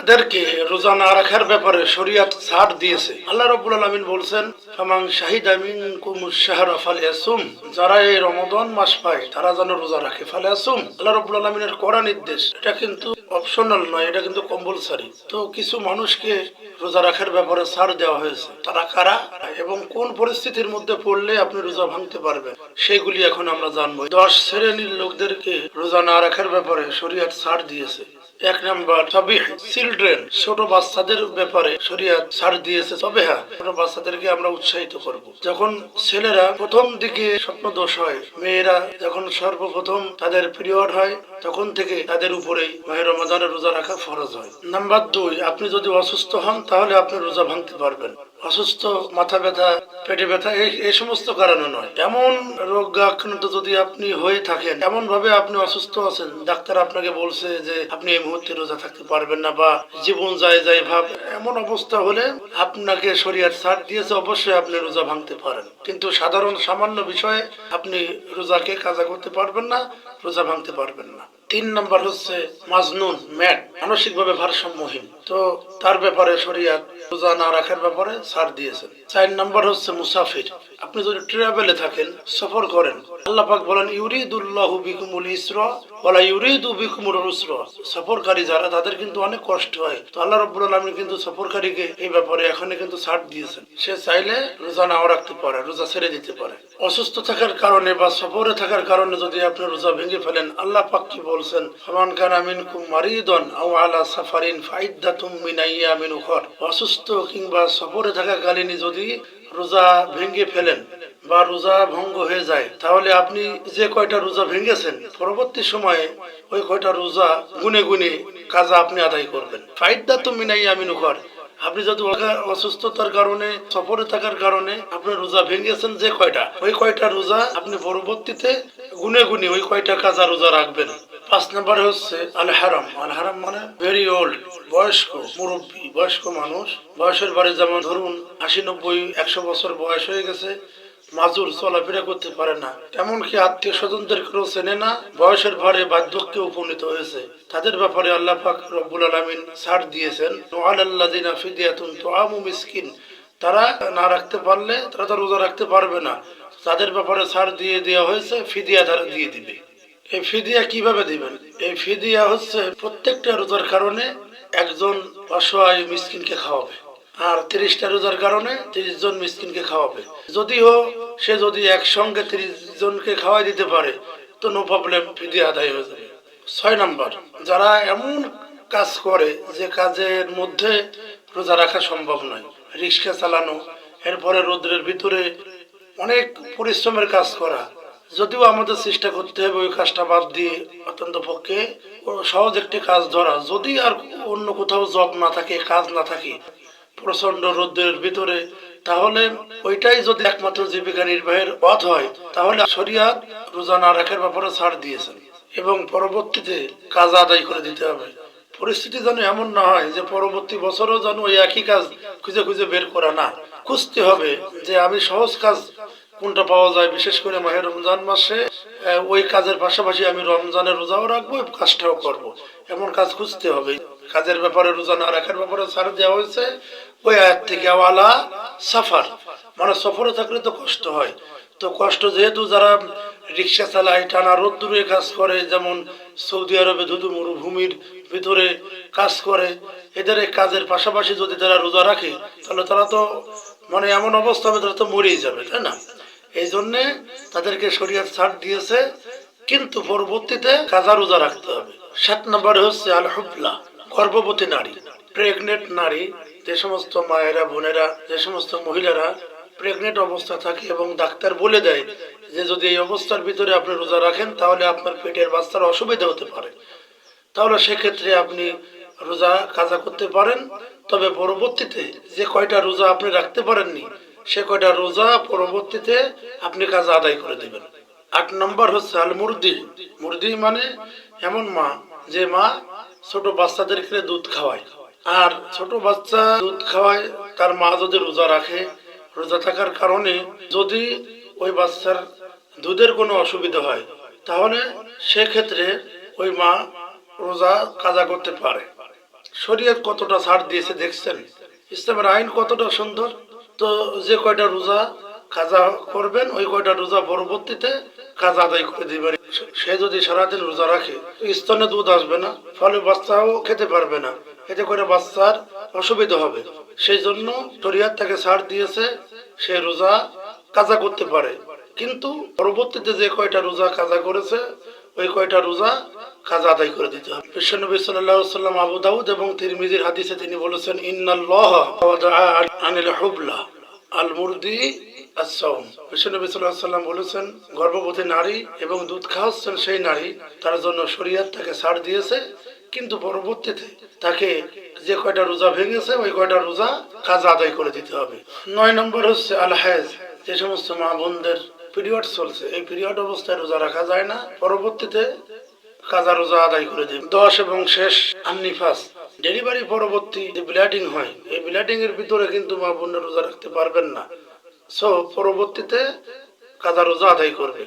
যাদেরকে রোজা না রাখার ব্যাপারে শরীয়ত ছাড় দিয়েছে, আল্লাহ রাব্বুল আলামিন বলছেন ফামান শাহিদা মিনকুমুশ শাহরা ফালইয়াসুম, যারা এই রমাদান মাস পায় তারা যেন রোজা রাখে। ফালইয়াসুম আল্লাহ রাব্বুল আলামিনের কড়া নির্দেশ, এটা কিন্তু অপশনাল নয়, এটা কিন্তু কম্পালসারি। তো কিছু মানুষকে রোজা রাখার ব্যাপারে ছাড় দেওয়া হয়েছে, তারা কারা এবং কোন পরিস্থিতির মধ্যে পড়লে আপনি রোজা ভাঙতে পারবেন সেগুলি এখন আমরা জানবো। 10 শ্রেণীর লোকদেরকে রোজা না রাখার ব্যাপারে শরীয়ত ছাড় দিয়েছে। 1 নাম্বার সাবিহ চিলড্রেন, ছোট বাচ্চাদের ব্যাপারে শরীয়ত ছাড় দিয়েছে। তবে হ্যাঁ, ছোট বাচ্চাদেরকে আমরা উৎসাহিত করব। যখন ছেলেরা প্রথম দিকে স্বপ্নদোষ হয়, মেয়েরা যখন সর্বপ্রথম তাদের পিরিয়ড হয় তখন থেকে তাদের উপরেই মাহে রমজানের রোজা রাখা ফরজ হয়। নাম্বার 2, আপনি যদি অসুস্থ হন তাহলে আপনি রোজা ভাঙতে পারবেন। অসুস্থ, মাথা ব্যথা, পেটে ব্যথা, এই সমস্ত কারণে নয়। এমন রোগাক্রান্ত যদি আপনি হয়ে থাকেন, এমন ভাবে আপনি অসুস্থ আছেন, ডাক্তার আপনাকে বলছে যে আপনি এই মুহূর্তে রোজা থাকতে পারবেন না বা জীবন যায় যায় ভাব, এমন অবস্থা হলে আপনাকে শরীয়ত ছাড় দিয়েছে, অবশ্যই আপনি রোজা ভাঙতে পারেন। কিন্তু সাধারণ সামান্য বিষয়ে আপনি রোজাকে কাজা করতে পারবেন না, রোজা ভাঙতে পারবেন না। 3 নাম্বার হচ্ছে মাজনুন, ম্যাড, মানসিক ভাবে ভারসাম্যহীন, তো তার ব্যাপারে শরীয়ত রোজা না রাখার ব্যাপারে ছাড় দিয়েছেন। 4 নাম্বার হচ্ছে মুসাফির, আপনি যদি ট্রাভেলে থাকেন, সফর করেন, আল্লাহ পাক বলেন ইউরিদুল্লাহু বিকুমুল ইসরা ওয়ালা ইউরিদু বিকুমুল উসরা, সফরকারী যারা তাদের কিন্তু অনেক কষ্ট হয়। তো আল্লাহ রাব্বুল আলামিন কিন্তু সফরকারীকে এই ব্যাপারে এখনই কিন্তু ছাড় দিয়েছেন, সে চাইলে রোজা নাও রাখতে পারে, রোজা ছেড়ে দিতে পারে। অসুস্থ থাকার কারণে বা সফরে থাকার কারণে যদি আপনি রোজা ভেঙে ফেলেন, আল্লাহ পাক কি বলছেন, ফামান কানা মিনকুম মারিদান আও আলা সাফারিন ফাইদ্দাতুম মিন আইয়ামিন উখর, অসুস্থ কিংবা সফরে থাকাকালীন যদি রোজা ভেঙে ফেলেন বা রোজা ভঙ্গ হয়ে যায়, তাহলে আপনি যে কয়টা রোজা ভেঙেছেন পরবর্তী সময়ে ওই কয়টা রোজা গুনে গুনে কাজা আপনি আদায় করবেন। ফাইদ্দাতুম মিন আইয়ামিন উখর, আপনি যদি অসুস্থতার কারণে, সফরে থাকার কারণে আপনি রোজা ভেঙেছেন যে কয়টা, ওই কয়টা রোজা আপনি পরবর্তীতে গুনে গুনে ওই কয়টা কাজা রোজা রাখবেন। 5 নম্বরে হচ্ছে আল হারাম। আল হারাম মানে ভেরি ওল্ড, বয়স্ক, মুরব্বী, বয়স্ক মানুষ, বয়সের বাড়ি, যেমন ধরুন 80, 90, 100 বছর বয়স হয়ে গেছে, মাজুর, চলাফেরা করতে পারে না, এমনকি আত্মীয় স্বজনদেরকেও চেনে না, বয়সের ভারে বার্ধক্যে উপনীত হয়েছে, তাদের ব্যাপারে আল্লাহ পাক রব্বুল আলামিন ছাড় দিয়েছেন। ওয়ালাল্লাযিনা ফিদিয়াতুন তুআমু মিসকিন, তারা না রাখতে পারলে, তারা তো রোজা রাখতে পারবে না, তাদের ব্যাপারে ছাড় দিয়ে দেওয়া হয়েছে, ফিদিয়া তারা দিয়ে দিবে। এই ফিদিয়া কিভাবে দিবেন? এই ফিদিয়া হচ্ছে প্রত্যেকটা রোজার কারণে একজন অসহায় মিসকিনকে খাওয়াবে, আর 30টা রোজার কারণে 30 জন মিসকিনকে খাওয়াবে। যদিও সে যদি একসঙ্গে 30 জনকে খাওয়াই দিতে পারে তো নো প্রবলেম, ফিদিয়া আদায় হয়ে যাবে। 6 নাম্বার, যারা এমন কাজ করে যে কাজের মধ্যে রোজা রাখা সম্ভব নয়, রিক্সা চালানো, এরপরে রোদ্রের ভিতরে অনেক পরিশ্রমের কাজ করা, যদিও আমাদের চেষ্টা করতে হবে ওই কাজটা বাদ দিয়ে অত্যন্ত পক্ষে সহজ একটি কাজ ধরা, যদি আর অন্য কোথাও জব না থাকে, কাজ না থাকে প্রচন্ড রোদ্রের ভিতরে, তাহলে ওইটাই যদি একমাত্র জীবিকা নির্বাহের পথ হয়, তাহলে শরীয়ত রোজা না রাখার ব্যাপারে ছাড় দিয়েছেন এবং পরবর্তীতে কাজ আদায় করে দিতে হবে। পরিস্থিতি যেন এমন না হয় যে পরবর্তী বছরও যেন ওই একই কাজ খুঁজে খুঁজে বের করা না, খুঁজতে হবে যে আমি সহজ কাজ কোনটা পাওয়া যায়, বিশেষ করে মাহে রমজান মাসে ওই কাজের পাশাপাশি আমি রমজানের রোজাও রাখবো, কাজটাও করব, এমন কাজ খুঁজতে হবে। কাজের ব্যাপারে রোজা না রাখার ব্যাপারে ছাড় দেওয়া হয়েছে ওই আয়াত থেকে, ওয়ালা সাফার, মানে সফরে থাকলে তো কষ্ট হয়, তো কষ্ট যেহেতু যারা রিক্সা চালায়, টানা রোদ্দুরে কাজ করে, যেমন সৌদি আরবে ধুধু মরুভূমির ভিতরে কাজ করে, এদের কাজের পাশাপাশি যদি তারা রোজা রাখে তাহলে তারা তো মানে এমন অবস্থা হবে তারা তো মরেই যাবে, তাই না? এই জন্যে তাদেরকে শরীয়ত ছাড় দিয়েছে, কিন্তু পরবর্তীতে কাজা রোজা রাখতে হবে। 7 নম্বরে হচ্ছে আল হুবলা, গর্ভবতী নারী, প্রেগনেন্ট নারী, যে সমস্ত মায়েরা, বোনেরা, যে সমস্ত মহিলারা প্রেগনেন্ট অবস্থা থাকে এবং ডাক্তার বলে দেয় যে যদি এই অবস্থার ভিতরে আপনি রোজা রাখেন তাহলে আপনার পেটের বাচ্চার অসুবিধা হতে পারে, তাহলে সেক্ষেত্রে আপনি রোজা কাজা করতে পারেন। তবে পরবর্তীতে যে কয়টা রোজা আপনি রাখতে পারেননি সে কয়টা রোজা পরবর্তীতে আপনি কাজা আদায় করে দেবেন। 8 নম্বর হচ্ছে আল মুরদি। মুরদি মানে এমন মা যে মা ছোট বাচ্চাদেরকে দুধ খাওয়ায়, আর ছোট বাচ্চা দুধ খাওয়ায়, তার মা যদি রোজা রাখে, রোজা থাকার কারণে যদি ওই বাচ্চার দুধের কোনো অসুবিধা হয় তাহলে সেক্ষেত্রে ওই মা রোজা কাজা করতে পারে। শরীয়ত কতটা ছাড় দিয়েছে দেখছেন, ইসলামের আইন কতটা সুন্দর। তো যে কয়টা রোজা কাজা করবেন ওই কয়টা রোজা পরবর্তীতে কাজা আদায় করে দিবেন। সে যদি সারাদিন রোজা রাখে স্তনে দুধ আসবে না, ফলে বাচ্চাও খেতে পারবে না, এতে করে বাচ্চার অসুবিধা হবে। সেই জন্য শরীয়ত তাকে ছাড় দিয়েছে, সে রোজা কাজা করতে পারে, কিন্তু পরবর্তীতে যে কয়টা রোজা কাজা করেছে ওই কয়টা রোজা কাজা আদায় করে দিতে হবে। বিশ্বনবী সাল্লাল্লাহু আলাইহি ওয়াসাল্লাম আবু দাউদ এবং তিরমিজির হাদিসে তিনি বলেছেন, ইন্নাল্লাহা ওয়াদাআ আনিল হুবলা আল মুরদি as-সাওম। বিশ্বনবী সাল্লাল্লাহু আলাইহি ওয়াসাল্লাম বলেছেন, গর্ভবতী নারী এবং দুধ খাওয়াচ্ছেন সেই নারী, তার জন্য শরীয়ত তাকে ছাড় দিয়েছে, কিন্তু পরবর্তীতে তাকে যে কয়টা রোজা ভেঙেছে ওই কয়টা রোজা কাজা আদায় করে দিতে হবে। 9 নম্বর হচ্ছে আল হায়েজ। যে সমস্ত মা বোনদের পিরিয়ড চলছে, এই পিরিয়ড অবস্থায় রোজা রাখা যায় না, পরবর্তীতে কাজা রোজা আদায় করে দিন। 10 এবং শেষ আন্নিফাস, ডেলিভারি পরবর্তী যে ব্লিডিং হয়, এই ব্লিডিং এর ভিতরে কিন্তু মা বোনের রোজা রাখতে পারবেন না, সো পরবর্তীতে কাজা রোজা আদায় করবে।